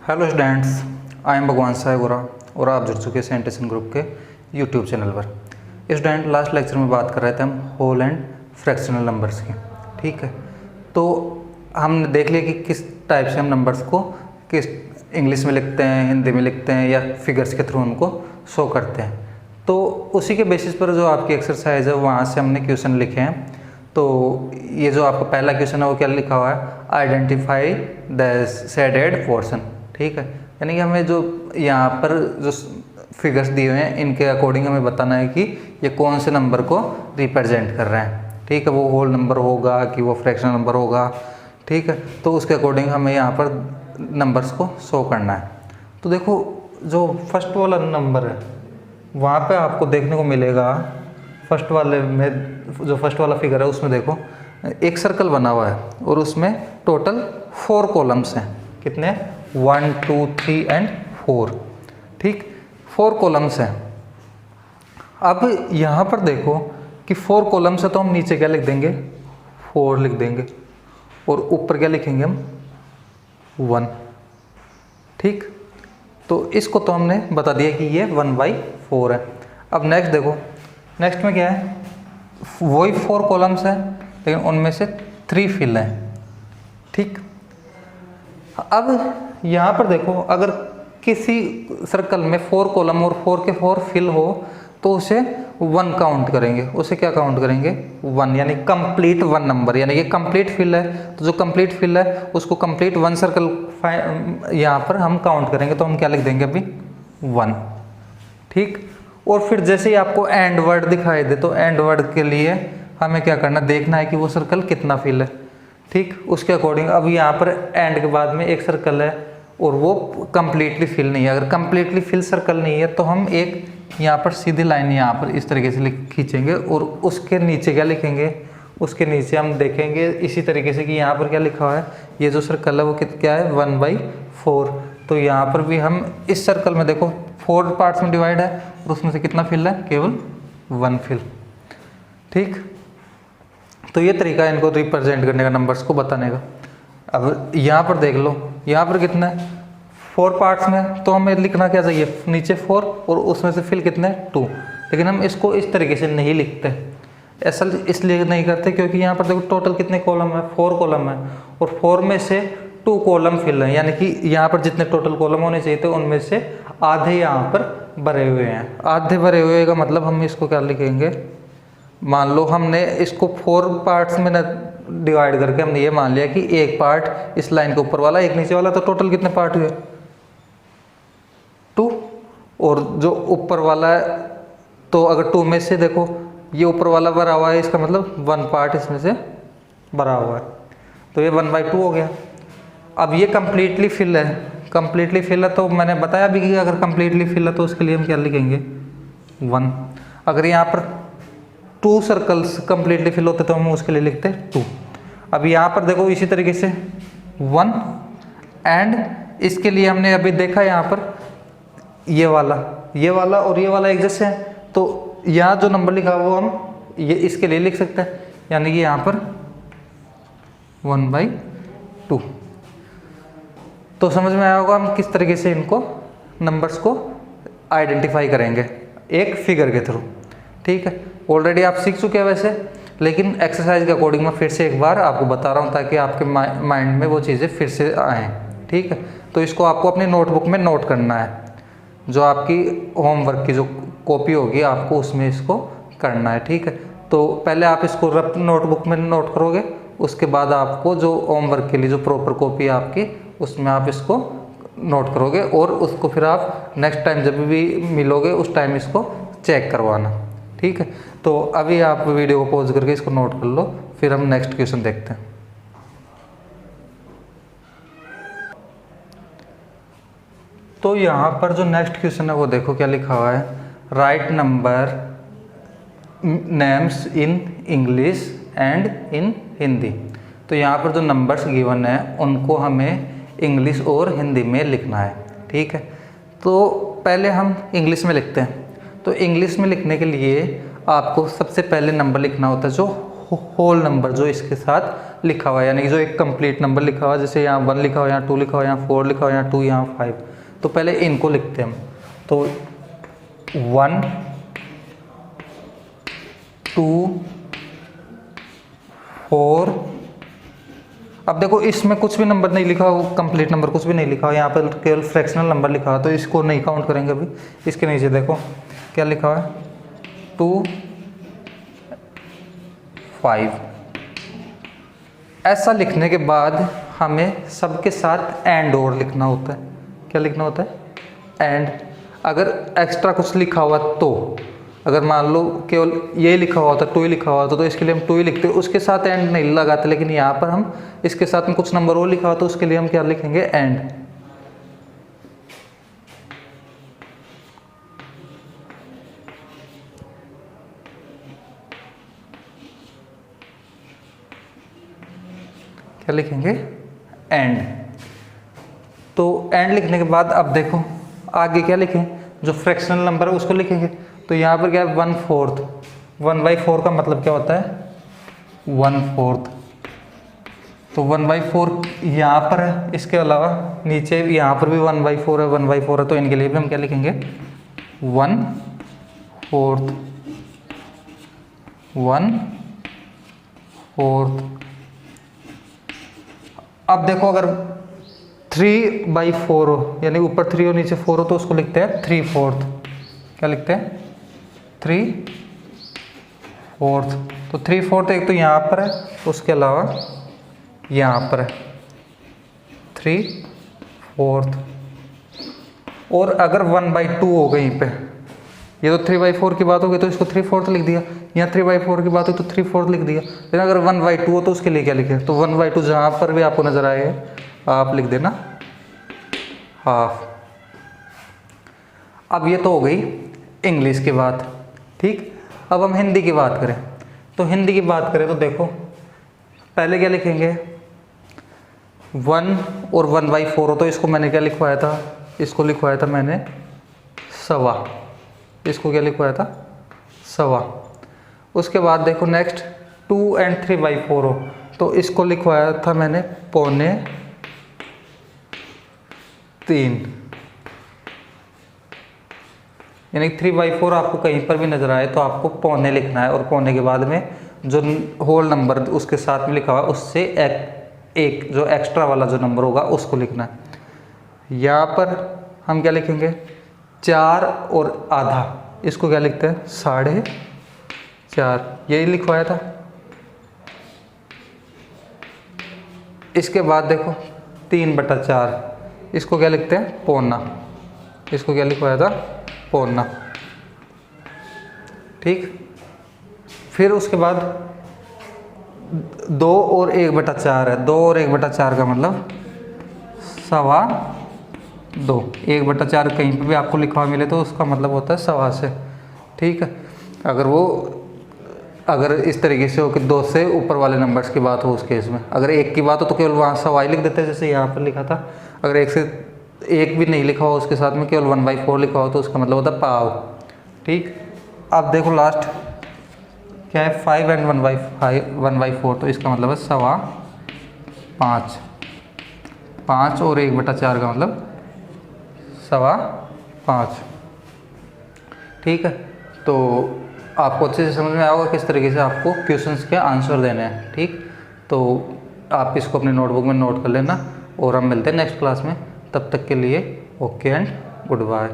Hello students, I am भगवान साहेगुरा और आप जुड़ चुके हैं सेंटेशन ग्रुप के यूट्यूब चैनल पर। स्टूडेंट, लास्ट लेक्चर में बात कर रहे थे हम होल एंड फ्रैक्शनल नंबर्स की। ठीक है, तो हमने देख लिया कि किस टाइप से हम नंबर्स को किस इंग्लिश में लिखते हैं, हिंदी में लिखते हैं या फिगर्स के थ्रू उनको शो करते हैं। तो उसी के बेसिस पर जो आपकी एक्सरसाइज है वहाँ से हमने क्वेश्चन लिखे हैं। तो ये जो आपका पहला क्वेश्चन है वो क्या लिखा हुआ है, आइडेंटिफाई द शेडेड पोर्शन। ठीक है, यानी कि हमें जो यहाँ पर जो फिगर्स दिए हुए हैं इनके अकॉर्डिंग हमें बताना है कि ये कौन से नंबर को रिप्रेजेंट कर रहे हैं। ठीक है, वो होल नंबर होगा कि वो फ्रैक्शनल नंबर होगा। ठीक है, तो उसके अकॉर्डिंग हमें यहाँ पर नंबर्स को शो करना है। तो देखो, जो फर्स्ट वाला नंबर है वहाँ पे आपको देखने को मिलेगा, फर्स्ट वाले में जो फर्स्ट वाला फिगर है उसमें देखो एक सर्कल बना हुआ है और उसमें टोटल 4 कॉलम्स हैं। कितने? 1 2 3 एंड 4। ठीक, 4 कॉलम्स हैं। अब यहाँ पर देखो कि 4 कॉलम्स है तो हम नीचे क्या लिख देंगे, 4 लिख देंगे और ऊपर क्या लिखेंगे हम, 1। ठीक, तो इसको तो हमने बता दिया कि ये 1/4 है। अब नेक्स्ट देखो, नेक्स्ट में क्या है, वही 4 कॉलम्स हैं लेकिन उनमें से 3 फिल हैं। ठीक, अब यहाँ पर देखो अगर किसी सर्कल में 4 कॉलम और 4 के 4 फिल हो तो उसे 1 काउंट करेंगे। उसे क्या काउंट करेंगे, 1, यानी कंप्लीट 1 नंबर, यानी कि कंप्लीट फिल है। तो जो कंप्लीट फिल है उसको कंप्लीट 1 सर्कल यहाँ पर हम काउंट करेंगे। तो हम क्या लिख देंगे अभी, 1। ठीक, और फिर जैसे ही आपको एंड वर्ड दिखाई दे तो एंड वर्ड के लिए हमें क्या करना, देखना है कि वो सर्कल कितना फिल है। ठीक, उसके अकॉर्डिंग अब यहाँ पर एंड के बाद में एक सर्कल है और वो कंप्लीटली फिल नहीं है। अगर कंप्लीटली फिल सर्कल नहीं है तो हम एक यहाँ पर सीधी लाइन यहाँ पर इस तरीके से खींचेंगे और उसके नीचे क्या लिखेंगे, उसके नीचे हम देखेंगे इसी तरीके से कि यहाँ पर क्या लिखा हुआ है, ये जो सर्कल है वो क्या है, 1/4। तो यहाँ पर भी हम इस सर्कल में देखो 4 पार्ट्स में डिवाइड है और उसमें से कितना फिल है, केवल 1 फिल। ठीक, तो ये तरीका है इनको रिप्रेजेंट करने का, नंबर्स को बताने का। अब यहाँ पर देख लो, यहाँ पर कितना है, 4 पार्ट्स में, तो हमें लिखना क्या चाहिए, नीचे 4 और उसमें से फिल कितने, 2। लेकिन हम इसको इस तरीके से नहीं लिखते। ऐसा इसलिए नहीं करते क्योंकि यहाँ पर देखो टोटल कितने कॉलम है, 4 कॉलम है और 4 में से 2 कॉलम फिल है, यानी कि यहाँ पर जितने टोटल कॉलम होने चाहिए थे उनमें से आधे यहाँ पर भरे हुए हैं। आधे भरे हुए का मतलब हम इसको क्या लिखेंगे, मान लो हमने इसको 4 पार्ट्स में डिवाइड करके हमने ये मान लिया कि एक पार्ट इस लाइन के ऊपर वाला, एक नीचे वाला, तो टोटल कितने पार्ट हुए, 2। और जो ऊपर वाला है तो अगर 2 में से देखो ये ऊपर वाला भरा हुआ है, इसका मतलब 1 पार्ट इसमें से भरा हुआ है, तो ये 1/2 हो गया। अब ये कंप्लीटली फिल है, कंप्लीटली फिल है तो मैंने बताया भी कि अगर कंप्लीटली फिल है तो उसके लिए हम क्या लिखेंगे, 1। अगर यहाँ पर 2 सर्कल्स कंप्लीटली फिल होते तो हम उसके लिए लिखते 2। अब यहाँ पर देखो इसी तरीके से 1 एंड इसके लिए हमने अभी देखा यहाँ पर ये वाला और ये वाला एक जैसे है, तो यहाँ जो नंबर लिखा वो हम ये इसके लिए लिख सकते हैं, यानी कि यहाँ पर 1/2। तो समझ में आया होगा हम किस तरीके से इनको नंबर्स को आइडेंटिफाई करेंगे एक फिगर के थ्रू। ठीक है, ऑलरेडी आप सीख चुके हैं वैसे, लेकिन एक्सरसाइज के अकॉर्डिंग मैं फिर से एक बार आपको बता रहा हूँ ताकि आपके माइंड में वो चीज़ें फिर से आएँ। ठीक है, तो इसको आपको अपनी नोटबुक में नोट करना है, जो आपकी होमवर्क की जो कॉपी होगी आपको उसमें इसको करना है। ठीक है, तो पहले आप इसको रफ नोटबुक में नोट करोगे, उसके बाद आपको जो होमवर्क के लिए जो प्रॉपर कॉपी है आपकी उसमें आप इसको नोट करोगे और उसको फिर आप नेक्स्ट टाइम जब भी मिलोगे उस टाइम इसको चेक करवाना। ठीक है, तो अभी आप वीडियो को पॉज करके इसको नोट कर लो, फिर हम नेक्स्ट क्वेश्चन देखते हैं। तो यहाँ पर जो नेक्स्ट क्वेश्चन है वो देखो क्या लिखा हुआ है, right number names in English and in Hindi. तो यहाँ पर जो नंबर्स गिवन है उनको हमें इंग्लिश और हिंदी में लिखना है। ठीक है, तो पहले हम इंग्लिश में लिखते हैं। तो इंग्लिश में लिखने के लिए आपको सबसे पहले नंबर लिखना होता है जो होल नंबर, जो इसके साथ लिखा हुआ है, यानी कि जो एक कंप्लीट नंबर लिखा हुआ है, जैसे यहाँ 1 लिखा हुआ है, यहाँ 2 लिखा हुआ है, यहाँ 4 लिखा हुआ है, यहाँ 2, यहाँ 5। तो पहले इनको लिखते हैं हम। तो 1 2 4। अब देखो इसमें कुछ भी नंबर नहीं लिखा हो, कंप्लीट नंबर कुछ भी नहीं लिखा हो, यहाँ पर केवल फ्रैक्शनल नंबर लिखा हो, तो इसको नहीं काउंट करेंगे अभी। इसके नीचे देखो क्या लिखा हुआ है, 2 5। ऐसा लिखने के बाद हमें सबके साथ एंड और लिखना होता है। क्या लिखना होता है? एंड। अगर एक्स्ट्रा कुछ लिखा हुआ तो, अगर मान लो केवल ये लिखा हुआ होता, 2 ही लिखा हुआ होता, तो इसके लिए हम 2 ही लिखते, उसके साथ एंड नहीं लगाते। लेकिन यहाँ पर हम इसके साथ में कुछ नंबर और लिखा हुआ, तो उसके लिए हम क्या लिखेंगे? एंड। क्या लिखेंगे? एंड। तो एंड लिखने के बाद अब देखो आगे क्या लिखें, जो फ्रैक्शनल नंबर है उसको लिखेंगे। तो यहाँ पर क्या है? 1/4। 1/4 का मतलब क्या होता है? 1/4। तो 1/4 यहाँ पर है, इसके अलावा नीचे यहाँ पर भी 1/4 है, 1/4 है, तो इनके लिए भी हम क्या लिखेंगे? 1/4। 1/4। अब देखो अगर 3/4 हो, यानी ऊपर 3 और नीचे 4 हो, तो उसको लिखते हैं 3/4। क्या लिखते हैं? 3/4। तो 3/4 एक तो यहाँ पर है, उसके अलावा यहाँ पर है 3/4। और अगर 1/2 हो गई पे, ये तो 3/4 की बात हो गई तो इसको 3/4 लिख दिया, यहाँ 3/4 की बात हुई तो 3/4 लिख दिया। लेकिन अगर 1/2 हो तो उसके लिए क्या लिखे? तो 1/2 जहाँ पर भी आपको नजर आए आप लिख देना हाफ। अब ये तो हो गई इंग्लिश की बात, ठीक। अब हम हिंदी की बात करें, तो हिंदी की बात करें तो देखो पहले क्या लिखेंगे? 1 और 1/4 हो, तो इसको मैंने क्या लिखवाया था? इसको लिखवाया था मैंने सवा। इसको क्या लिखवाया था? सवा। उसके बाद देखो नेक्स्ट 2 और 3/4 हो, तो इसको लिखवाया था मैंने 2.25। यानी 3/4 आपको कहीं पर भी नजर आए तो आपको पौने लिखना है, और पौने के बाद में जो होल नंबर उसके साथ में लिखा हुआ उससे एक जो एक्स्ट्रा वाला जो नंबर होगा उसको लिखना है। यहाँ पर हम क्या लिखेंगे? 4 और आधा, इसको क्या लिखते हैं? 4.5। यही लिखवाया था। इसके बाद देखो 3/4, इसको क्या लिखते हैं? पौना। इसको क्या लिखवाया था? पौना, ठीक। फिर उसके बाद 2 और 1/4 है, 2 और 1/4 का मतलब 2.25। 1/4 कहीं पर भी आपको लिखा हुआ मिले तो उसका मतलब होता है 1.25 से, ठीक है। अगर इस तरीके से हो कि 2 से ऊपर वाले नंबर्स की बात हो, उस केस में अगर 1 की बात हो तो केवल वहाँ 1.25 लिख देते हैं, जैसे यहाँ पर लिखा था। अगर 1 से 1 भी नहीं लिखा हो उसके साथ में केवल 1/4 लिखा हो तो उसका मतलब होता है पाव, ठीक। अब देखो लास्ट क्या है? 5 और 1/4, तो इसका मतलब है 5.25। 5 और 1/4 का मतलब 5.25, ठीक है। तो आपको अच्छे से समझ में आएगा किस तरीके से आपको क्वेश्चंस के आंसर देने हैं, ठीक। तो आप इसको अपनी नोटबुक में नोट कर लेना, और हम मिलते हैं नेक्स्ट क्लास में। तब तक के लिए ओके एंड गुड बाय।